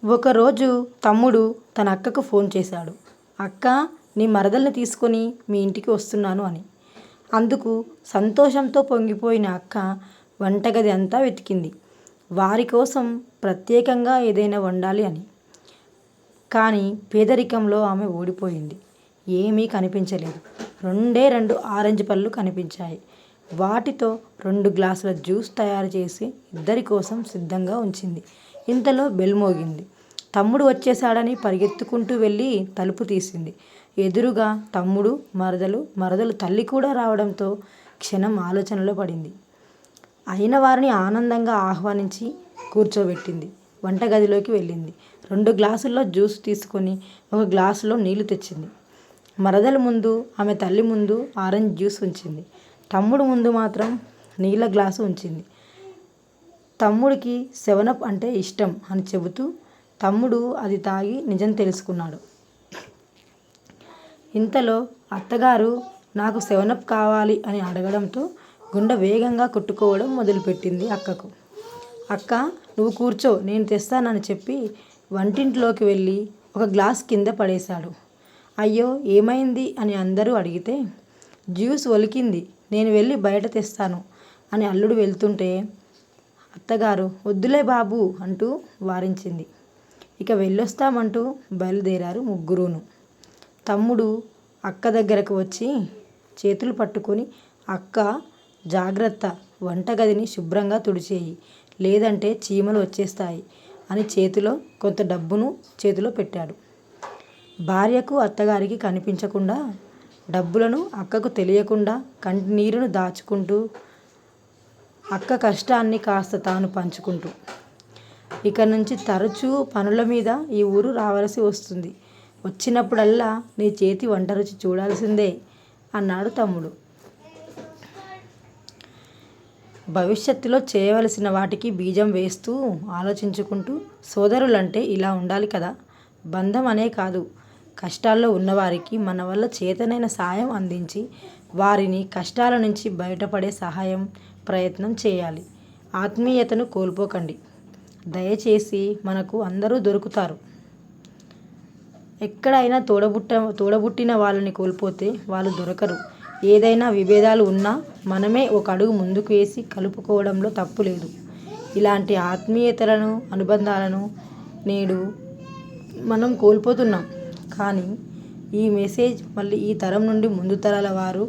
ఒకరోజు తమ్ముడు తన అక్కకు ఫోన్ చేశాడు. అక్క, నీ మరదల్ని తీసుకొని మీ ఇంటికి వస్తున్నాను అని. అందుకు సంతోషంతో పొంగిపోయిన అక్క వంటగది అంతా వెతికింది, వారి కోసం ప్రత్యేకంగా ఏదైనా వండాలి అని. కానీ పేదరికంలో ఆమె ఓడిపోయింది. ఏమీ కనిపించలేదు. రెండు ఆరెంజ్ పళ్ళు కనిపించాయి. వాటితో 2 గ్లాసుల జ్యూస్ తయారు చేసి ఇద్దరి కోసం సిద్ధంగా ఉంచింది. ఇంతలో బెల్ మోగింది. తమ్ముడు వచ్చేశాడని పరిగెత్తుకుంటూ వెళ్ళి తలుపు తీసింది. ఎదురుగా తమ్ముడు, మరదలు తల్లి కూడా రావడంతో క్షణం ఆలోచనలో పడింది. అయిన వారిని ఆనందంగా ఆహ్వానించి కూర్చోబెట్టింది. వంటగదిలోకి వెళ్ళింది. 2 గ్లాసుల్లో జ్యూస్ తీసుకొని 1 గ్లాసులో నీళ్లు తెచ్చింది. మరదలు ముందు, ఆమె తల్లి ముందు ఆరెంజ్ జ్యూస్ ఉంచింది. తమ్ముడు ముందు మాత్రం నీళ్ల గ్లాసు ఉంచింది. తమ్ముడికి 7అప్ అంటే ఇష్టం అని చెబుతూ తమ్ముడు అది తాగి నిజం తెలుసుకున్నాడు. ఇంతలో అత్తగారు నాకు 7అప్ కావాలి అని అడగడంతో గుండె వేగంగా కొట్టుకోవడం మొదలుపెట్టింది అక్కకు. అక్క, నువ్వు కూర్చో, నేను తెస్తానని చెప్పి వంటింట్లోకి వెళ్ళి 1 గ్లాస్ కింద పడేశాడు. అయ్యో, ఏమైంది అని అందరూ అడిగితే, జ్యూస్ ఒలికింది, నేను వెళ్ళి బయట తెస్తాను అని అల్లుడు వెళ్తుంటే అత్తగారు వద్దులే బాబు అంటూ వారించింది. ఇక వెళ్ళొస్తామంటూ బయలుదేరారు ముగ్గురూను. తమ్ముడు అక్క దగ్గరకు వచ్చి చేతులు పట్టుకొని, అక్క జాగ్రత్త, వంటగదిని శుభ్రంగా తుడిచేయి, లేదంటే చీమలు వచ్చేస్తాయి అని చేతిలో కొంత డబ్బును చేతిలో పెట్టాడు. భార్యకు అత్తగారికి కనిపించకుండా, డబ్బులను అక్కకు తెలియకుండా కంటినీరును దాచుకుంటూ, అక్క కష్టాన్ని కాస్త తాను పంచుకుంటూ, ఇక నుంచి తరచూ పనుల మీద ఈ ఊరు రావలసి వస్తుంది, వచ్చినప్పుడల్లా నీ చేతి వంట రుచి చూడాల్సిందే అన్నాడు తమ్ముడు. భవిష్యత్తులో చేయవలసిన వాటికి బీజం వేస్తూ ఆలోచించుకుంటూ, సోదరులంటే ఇలా ఉండాలి కదా, బంధం అనే కాదు, కష్టాల్లో ఉన్నవారికి మన వల్ల చేతనైన సాయం అందించి వారిని కష్టాల నుంచి బయటపడే సహాయం ప్రయత్నం చేయాలి. ఆత్మీయతను కోల్పోకండి. దయచేసి మనకు అందరూ దొరుకుతారు. ఎక్కడైనా తోడబుట్టిన వాళ్ళని కోల్పోతే వాళ్ళు దొరకరు. ఏదైనా విభేదాలు ఉన్నా మనమే ఒక అడుగు ముందుకు వేసి కలుపుకోవడంలో తప్పు లేదు. ఇలాంటి ఆత్మీయతలను, అనుబంధాలను నేడు మనం కోల్పోతున్నాం. కానీ ఈ మెసేజ్ మళ్ళీ ఈ తరం నుండి ముందు తరాల వారు